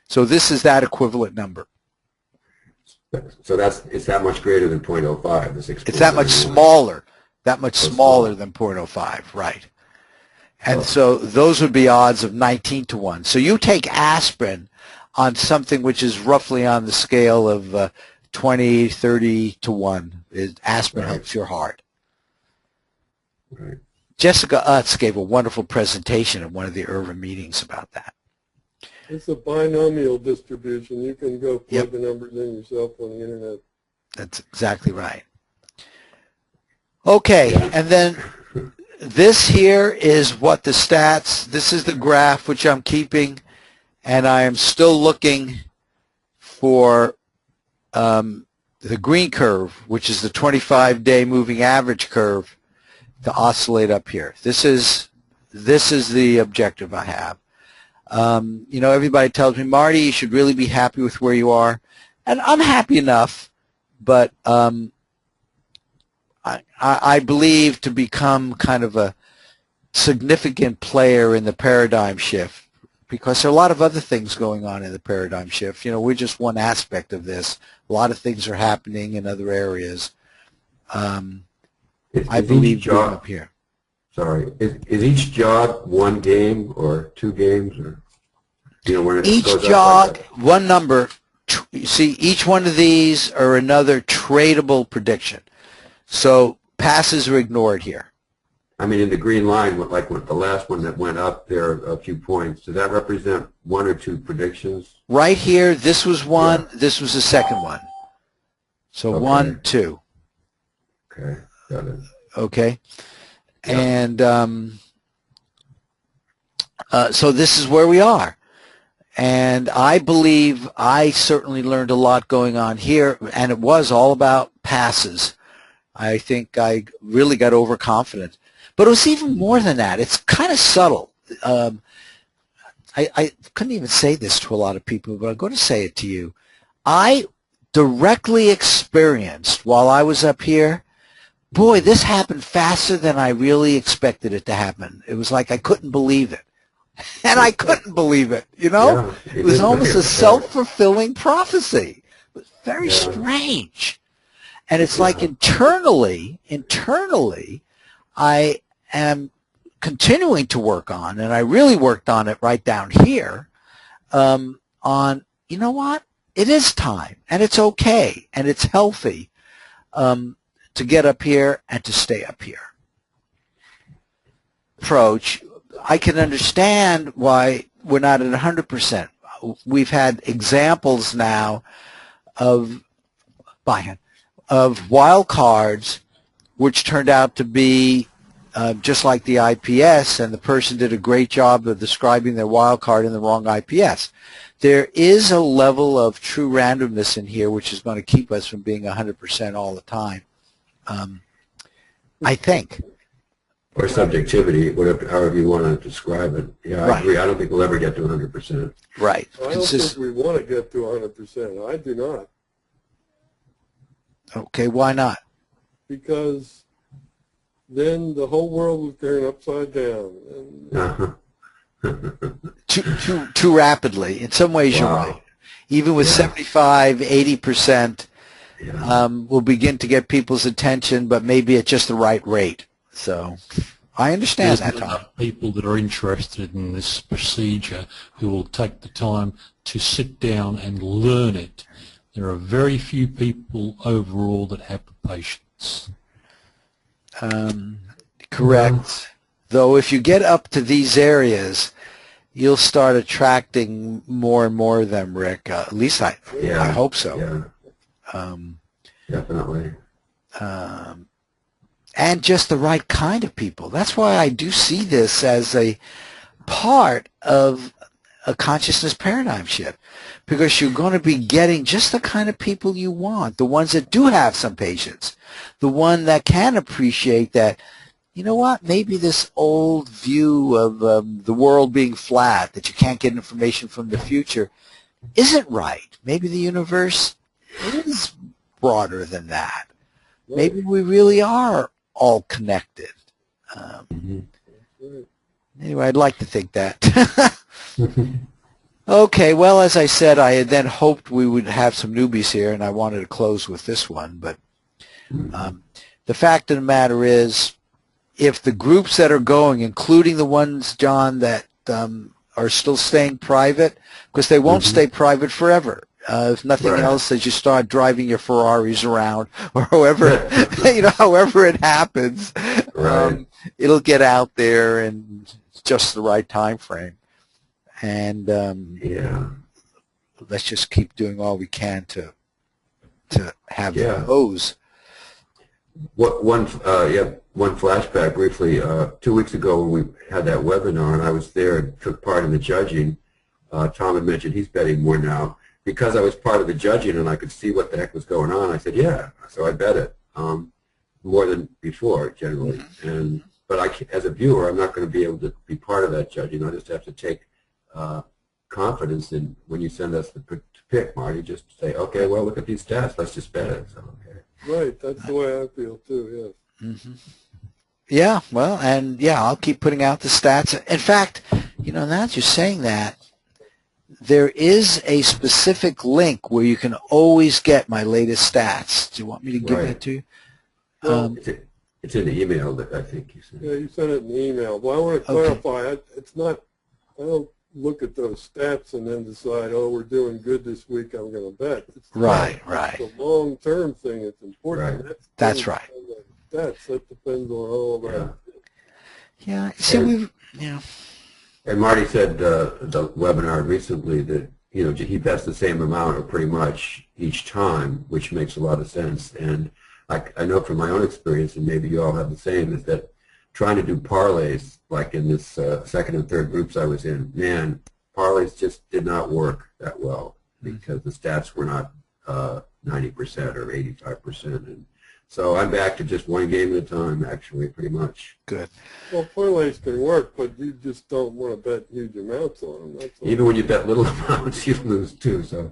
So this is that equivalent number. So it's that much greater than 0.05. This it's that much smaller. That much smaller than 0.05, right. And so those would be odds of 19 to 1. So you take aspirin on something which is roughly on the scale of 20, 30 to 1. Aspirin helps your heart. Right. Jessica Utz gave a wonderful presentation at one of the Irvin meetings about that. It's a binomial distribution. You can go plug the numbers in yourself on the internet. That's exactly right. Okay, and then this here is what the stats, this is the graph which I'm keeping, and I am still looking for the green curve, which is the 25-day moving average curve, to oscillate up here. This is the objective I have. You know, everybody tells me, Marty, you should really be happy with where you are, and I'm happy enough, but I believe to become kind of a significant player in the paradigm shift, because there are a lot of other things going on in the paradigm shift. You know, we're just one aspect of this. A lot of things are happening in other areas. I believe being up here. Sorry, is each jog one game or 2 games, or when it each goes jog up like one number? You see, each one of these are another tradable prediction. So passes are ignored here. I mean, in the green line, like the last one that went up there, a few points, does that represent 1 or 2 predictions? Right here, this was one, this was the second one. So Okay. 1, 2. Okay, got it. Okay. Yeah. And so this is where we are. And I believe I certainly learned a lot going on here, and it was all about passes. I think I really got overconfident. But it was even more than that. It's kind of subtle. I couldn't even say this to a lot of people, but I'm going to say it to you. I directly experienced while I was up here, boy, this happened faster than I really expected it to happen. It was like I couldn't believe it. And I couldn't believe it, you know? Yeah, it was almost a self-fulfilling prophecy. It was very strange. And it's like internally, I am continuing to work on, and I really worked on it right down here, on, you know what? It is time, and it's okay, and it's healthy to get up here and to stay up here. Approach, I can understand why we're not at 100%. We've had examples now of wild cards which turned out to be just like the IPS, and the person did a great job of describing their wild card in the wrong IPS. There is a level of true randomness in here which is going to keep us from being 100% all the time, I think. Or subjectivity, whatever, however you want to describe it. Yeah, I agree. I don't think we'll ever get to 100%. Right. I don't think we want to get to 100%. I do not. Okay, why not? Because then the whole world will turn upside down. And too rapidly. In some ways, you're right. Even with 75, 80%, we'll begin to get people's attention, but maybe at just the right rate. So I understand that, Tom. People that are interested in this procedure who will take the time to sit down and learn it. There are very few people overall that have the patience. Correct. Though if you get up to these areas, you'll start attracting more and more of them, Rick. At least I hope so. Yeah. Definitely. And just the right kind of people. That's why I do see this as a part of a consciousness paradigm shift, because you're going to be getting just the kind of people you want, the ones that do have some patience, the one that can appreciate that, you know what, maybe this old view of the world being flat, that you can't get information from the future, isn't right. Maybe the universe is broader than that. Maybe we really are all connected. Anyway, I'd like to think that. Okay, well, as I said, I had then hoped we would have some newbies here, and I wanted to close with this one. But the fact of the matter is, if the groups that are going, including the ones, John, that are still staying private, because they won't stay private forever. If nothing else, as you start driving your Ferraris around, or however, however it happens, it'll get out there in just the right time frame. And let's just keep doing all we can to have those. One flashback briefly. 2 weeks ago when we had that webinar, and I was there and took part in the judging, Tom had mentioned he's betting more now. Because I was part of the judging and I could see what the heck was going on, I said, yeah, so I bet it more than before, generally. But as a viewer, I'm not going to be able to be part of that judging. I just have to take confidence in when you send us to pick, Marty, just say, okay, well, look at these stats. Let's just bet it. So, okay. Right, that's the way I feel too, yes. Yeah, well, and I'll keep putting out the stats. In fact, now that you're saying that, there is a specific link where you can always get my latest stats. Do you want me to give that to you? Well, it's in the email that I think you sent. Yeah, you sent it in the email. Well, I want to clarify. It's not. I don't look at those stats and then decide, oh, we're doing good this week, I'm going to bet. It's right. It's a long-term thing. It's important. That's right. That depends on all of that. Yeah. See, And, yeah. and Marty said the webinar recently that he bets the same amount or pretty much each time, which makes a lot of sense. And I know from my own experience, and maybe you all have the same, is that trying to do parlays, like in this second and third groups I was in, man, parlays just did not work that well because the stats were not 90% or 85%. And so I'm back to just one game at a time, actually, pretty much. Good. Well, parlays can work, but you just don't want to bet huge amounts on them. That's all. Even when you bet little amounts, you lose too. So,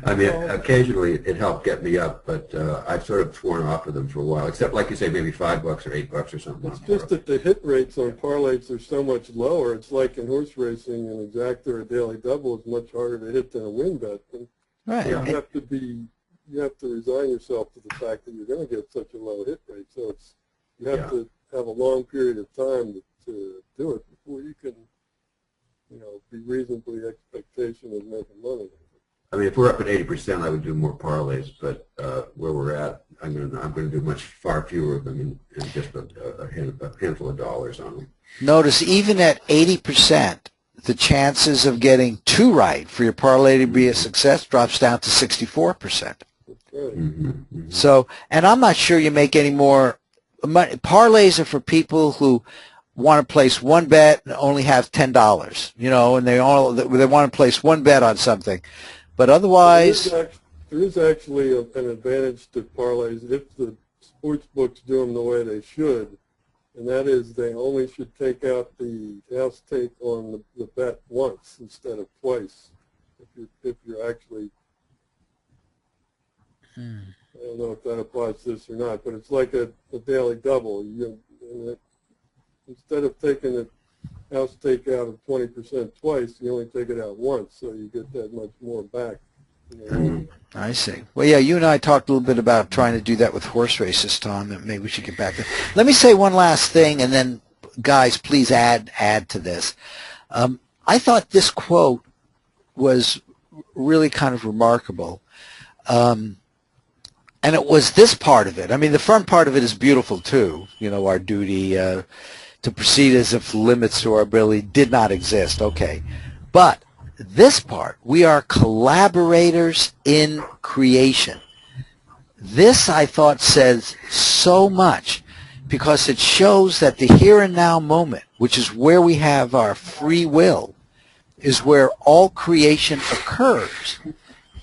I mean, occasionally it helped get me up, but I've sort of sworn off of them for a while. Except, like you say, maybe $5 or $8 or something. It's just that the hit rates on parlays are so much lower. It's like in horse racing, an exacta or a daily double is much harder to hit than a win bet. And Right. you have to resign yourself to the fact that you're going to get such a low hit rate. So you have to have a long period of time to do it before you can, be reasonably expectation of making money. I mean, if we're up at 80%, I would do more parlays, but where we're at, I'm going to do far fewer of them and just a handful of dollars on them. Notice even at 80%, the chances of getting two right for your parlay to be a success drops down to 64%. Right. So, and I'm not sure you make any more money. Parlays are for people who want to place one bet and only have $10, and they want to place one bet on something. But otherwise, there is actually an advantage to parlays if the sports books do them the way they should, and that is they only should take out the house take on the bet once instead of twice. If you're actually, I don't know if that applies to this or not, but it's like a daily double. Instead of taking the house take out of 20% twice, you only take it out once, so you get that much more back. I see. Well, yeah, you and I talked a little bit about trying to do that with horse races, Tom, and maybe we should get back to. Let me say one last thing, and then, guys, please add to this. I thought this quote was really kind of remarkable, and it was this part of it. I mean, the front part of it is beautiful, too, our duty to proceed as if limits to our ability did not exist. Okay. But this part, we are collaborators in creation. This, I thought, says so much because it shows that the here and now moment, which is where we have our free will, is where all creation occurs.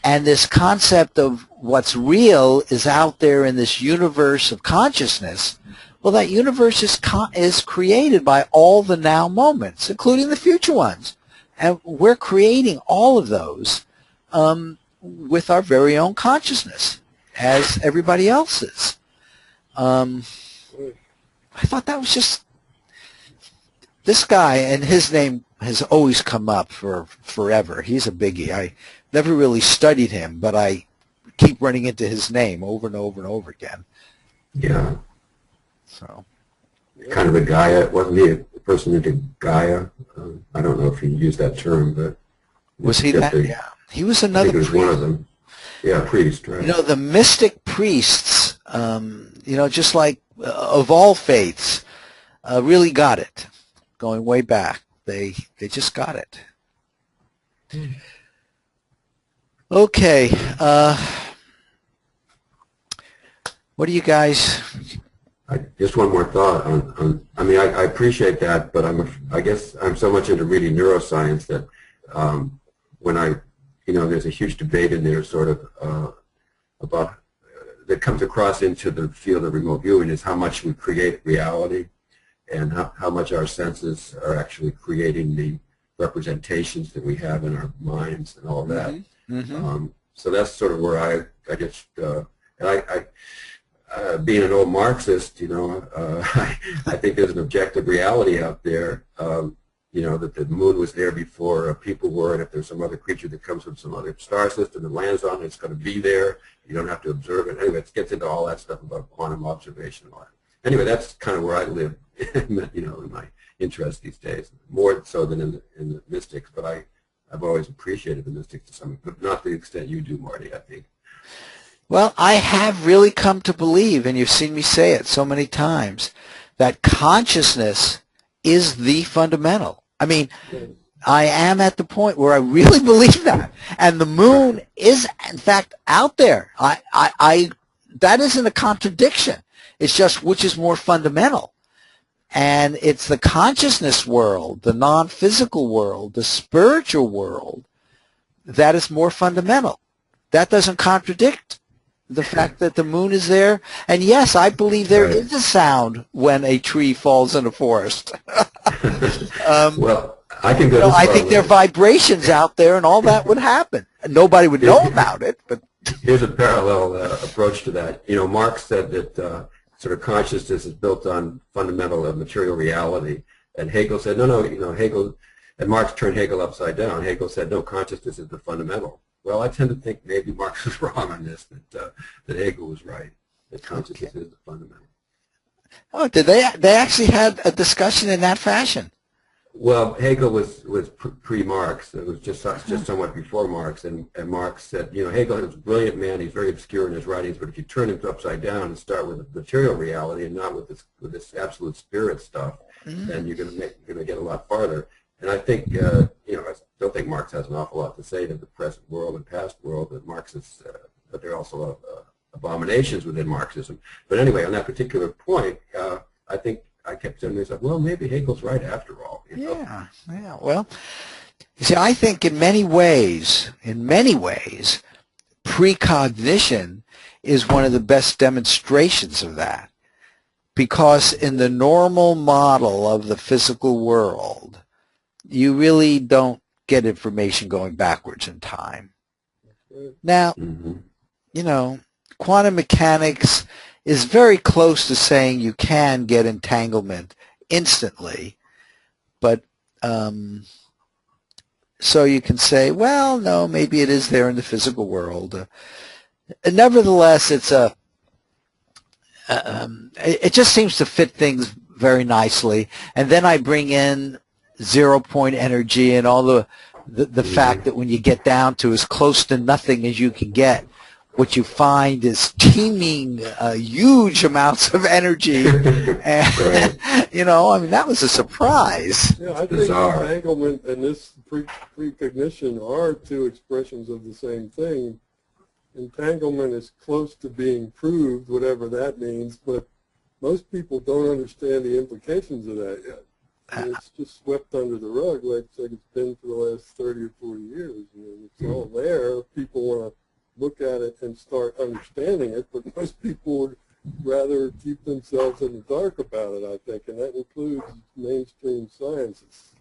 And this concept of what's real is out there in this universe of consciousness. Well, that universe is created by all the now moments, including the future ones. And we're creating all of those with our very own consciousness, as everybody else is. I thought that was just, this guy, and his name has always come up for forever. He's a biggie. I never really studied him, but I keep running into his name over and over and over again. Yeah. So. Kind of a Gaia, wasn't he a person into Gaia? I don't know if he used that term, but was he that? Yeah, he was another. I think he was priest. one of them. Yeah, priest, right? The mystic priests, just like of all faiths, really got it. Going way back, they just got it. Okay, what do you guys? Just one more thought on I mean, I appreciate that, but I guess I'm so much into reading neuroscience that when there's a huge debate in there sort of about that comes across into the field of remote viewing is how much we create reality and how much our senses are actually creating the representations that we have in our minds and all that. So that's sort of where I just being an old Marxist, I think there's an objective reality out there, that the moon was there before people were, and if there's some other creature that comes from some other star system and lands on it, it's going to be there. You don't have to observe it. Anyway, it gets into all that stuff about quantum observation and all that. Anyway, that's kind of where I live, in my interest these days, more so than in the mystics, but I've always appreciated the mystics to some extent, but not to the extent you do, Marty, I think. Well, I have really come to believe, and you've seen me say it so many times, that consciousness is the fundamental. I mean, I am at the point where I really believe that. And the moon is, in fact, out there. That isn't a contradiction. It's just which is more fundamental. And it's the consciousness world, the non-physical world, the spiritual world that is more fundamental. That doesn't contradict the fact that the moon is there. And yes, I believe there is a sound when a tree falls in a forest. Well, I can go. I think there are vibrations out there, and all that would happen. Nobody would know about it, but here's a parallel approach to that. You know, Marx said that sort of consciousness is built on fundamental of material reality, and Hegel said, no, you know, Hegel, and Marx turned Hegel upside down. Hegel said, no, consciousness is the fundamental. Well, I tend to think maybe Marx was wrong on this, that Hegel was right, that consciousness is the fundamental. Oh, did they actually had a discussion in that fashion? Well, Hegel was pre-Marx. It was just somewhat before Marx, and Marx said, you know, Hegel is a brilliant man. He's very obscure in his writings, but if you turn him upside down and start with material reality and not with this absolute spirit stuff, then you're going to get a lot farther. And I think, you know, I don't think Marx has an awful lot to say to the present world and past world. That Marx is, but there are also abominations within Marxism. But anyway, on that particular point, I think I kept saying to myself, well, maybe Hegel's right after all. You know? Yeah. Well, you see, I think in many ways, precognition is one of the best demonstrations of that. Because in the normal model of the physical world, you really don't get information going backwards in time. Now, you know, quantum mechanics is very close to saying you can get entanglement instantly, but so you can say, well, no, maybe it is there in the physical world. Nevertheless, it's it just seems to fit things very nicely. And then I bring in zero-point energy and all the fact that when you get down to as close to nothing as you can get, what you find is teeming huge amounts of energy. And, you know, I mean, that was a surprise. Yeah, I think entanglement and this precognition are two expressions of the same thing. Entanglement is close to being proved, whatever that means, but most people don't understand the implications of that yet. And it's just swept under the rug like it's been for the last 30 or 40 years. I mean, it's all there. People want to look at it and start understanding it, but most people would rather keep themselves in the dark about it, I think, and that includes mainstream sciences.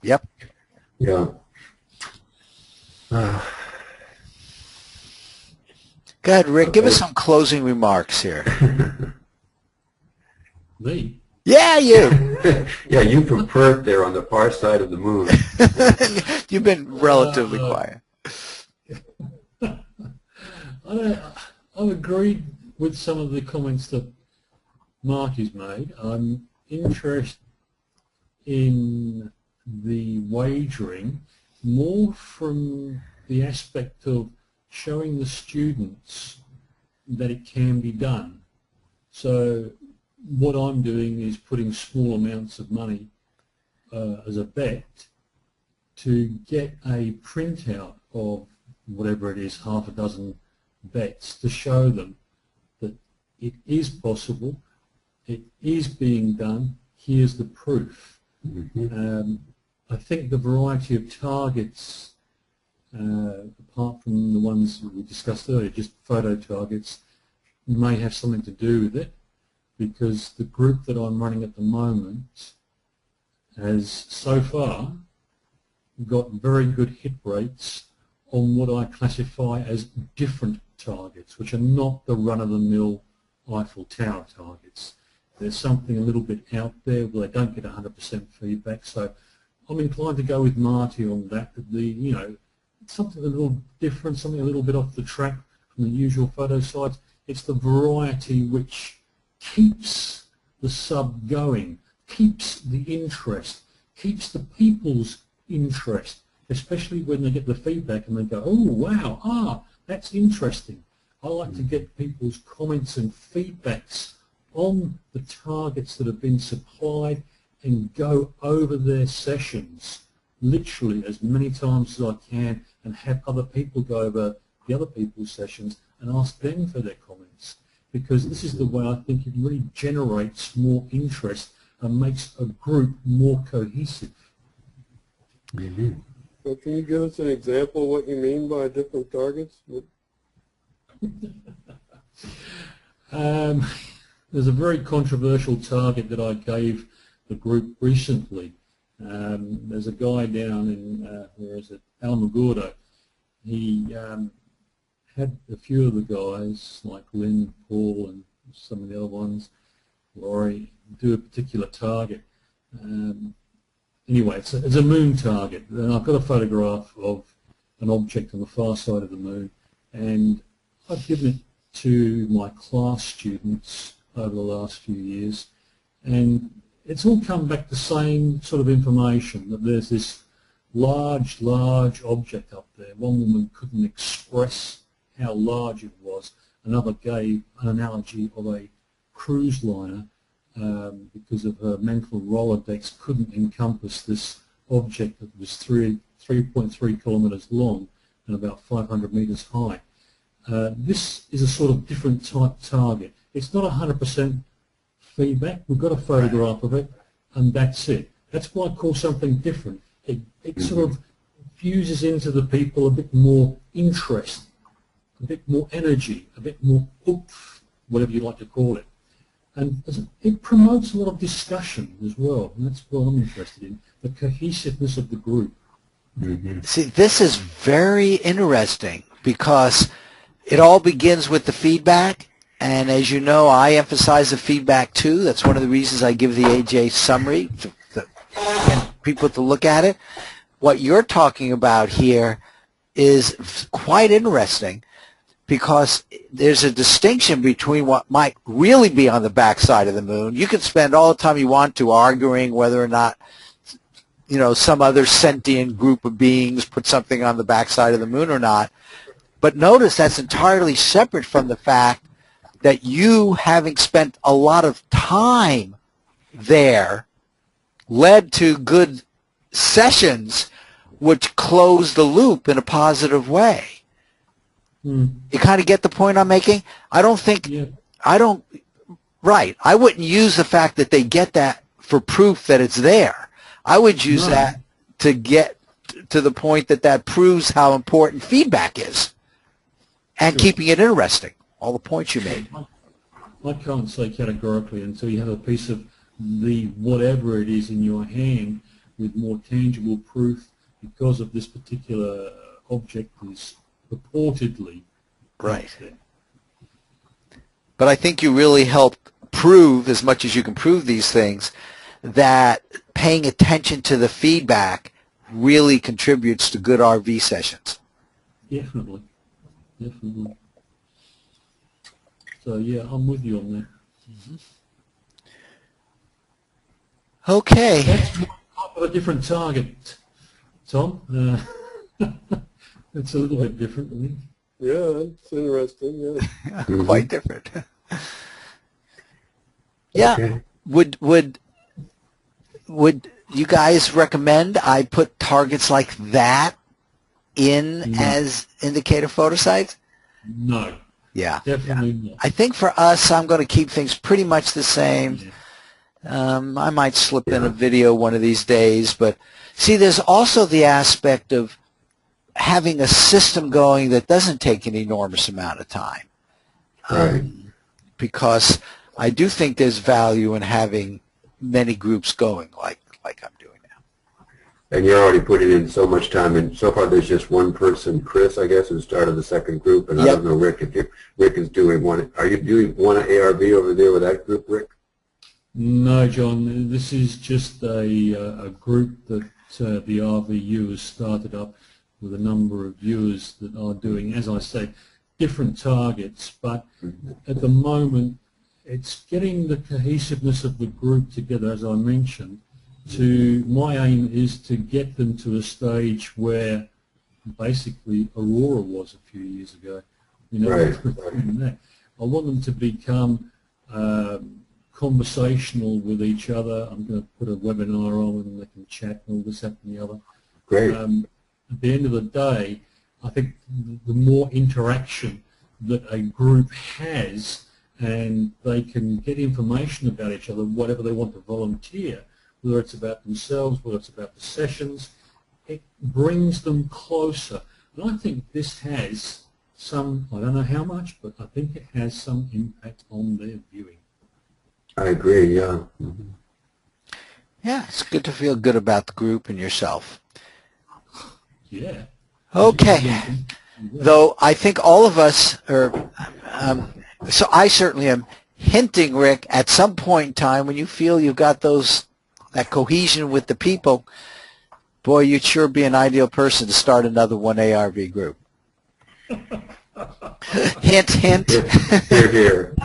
Yep. Yeah. Go ahead, Rick. Give us some closing remarks here. Me? Yeah, you. Yeah, you from Perth there on the far side of the moon. You've been relatively quiet. I've agreed with some of the comments that Mark has made. I'm interested in the wagering more from the aspect of showing the students that it can be done. So what I'm doing is putting small amounts of money as a bet to get a printout of whatever it is, half a dozen bets, to show them that it is possible, it is being done, here's the proof. I think the variety of targets, apart from the ones we discussed earlier, just photo targets, may have something to do with it, because the group that I'm running at the moment has so far got very good hit rates on what I classify as different targets, which are not the run-of-the-mill Eiffel Tower targets. There's something a little bit out there where they don't get 100% feedback, so I'm inclined to go with Marty on that. You know, something a little different, something a little bit off the track from the usual photo sites. It's the variety which keeps the sub going, keeps the interest, keeps the people's interest, especially when they get the feedback and they go, oh, wow, that's interesting. I like to get people's comments and feedbacks on the targets that have been supplied and go over their sessions literally as many times as I can, and have other people go over the other people's sessions and ask them for their comments, because this is the way I think it really generates more interest and makes a group more cohesive. Mm-hmm. So can you give us an example of what you mean by different targets? There's a very controversial target that I gave the group recently. There's a guy down in, where is it, Alamogordo. He had a few of the guys, like Lynn, Paul, and some of the other ones, Laurie, do a particular target. Anyway, it's a moon target, and I've got a photograph of an object on the far side of the moon, and I've given it to my class students over the last few years, and it's all come back the same sort of information, that there's this large object up there. One woman couldn't express how large it was. Another gave an analogy of a cruise liner because of her mental Rolodex couldn't encompass this object that was 3.3 kilometres long and about 500 metres high. This is a sort of different type target. It's not 100% feedback. We've got a photograph of it, and that's it. That's why I call something different. It sort of fuses into the people a bit more interest, a bit more energy, a bit more oomph, whatever you like to call it. And it promotes a lot of discussion as well, and that's what I'm interested in, the cohesiveness of the group. Mm-hmm. See, this is very interesting because it all begins with the feedback, and as you know, I emphasize the feedback too. That's one of the reasons I give the AJ summary to people to look at it. What you're talking about here is quite interesting because there's a distinction between what might really be on the backside of the moon. You can spend all the time you want to arguing whether or not, you know, some other sentient group of beings put something on the backside of the moon or not. But notice that's entirely separate from the fact that you, having spent a lot of time there, led to good sessions which close the loop in a positive way. You kind of get the point I'm making? I don't think, right. I wouldn't use the fact that they get that for proof that it's there. I would use that to get to the point that that proves how important feedback is and keeping it interesting, all the points you made. I can't say categorically until you have a piece of the whatever it is in your hand with more tangible proof because of this particular object is purportedly right. But I think you really helped prove, as much as you can prove these things, that paying attention to the feedback really contributes to good RV sessions. Definitely. Definitely. So yeah, I'm with you on that. Okay. That's a different target, Tom. It's a little bit different, I think. Yeah, it's interesting. Yeah. Quite different. Yeah. Okay. Would you guys recommend I put targets like that in as indicator photo sites? No. Yeah. Definitely not. I think for us, I'm going to keep things pretty much the same. I might slip in a video one of these days, but see, there's also the aspect of having a system going that doesn't take an enormous amount of time. Right. Because I do think there's value in having many groups going like I'm doing now. And you're already putting in so much time, and so far there's just one person, Chris, I guess, who started the second group, and I don't know, Rick, if Rick is doing one. Are you doing one ARV over there with that group, Rick? No, John. This is just a group that the RVU has started up with a number of viewers that are doing, as I say, different targets. But at the moment, it's getting the cohesiveness of the group together, as I mentioned. My aim is to get them to a stage where basically Aurora was a few years ago. You know, Right. I want them to become conversational with each other. I'm going to put a webinar on and they can chat and all this, that and the other. Great. At the end of the day, I think the more interaction that a group has, and they can get information about each other, whatever they want to volunteer, whether it's about themselves, whether it's about the sessions, it brings them closer. And I think this has some, I don't know how much, but I think it has some impact on their viewing. I agree, yeah. Mm-hmm. Yeah, it's good to feel good about the group and yourself. Yeah. Okay. Though I think all of us are, so I certainly am hinting, Rick, at some point in time when you feel you've got that cohesion with the people, boy, you'd sure be an ideal person to start another 1ARV group. Hint, hint. Here, here.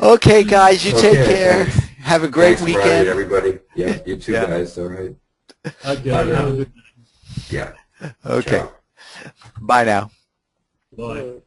Okay, guys, you take care. Thanks. Have a great Thanks, weekend. Friday, everybody. Yeah, you too, Yeah. guys. All right. Okay. Bye now. Have a good Yeah. Okay. Ciao. Bye now. Bye.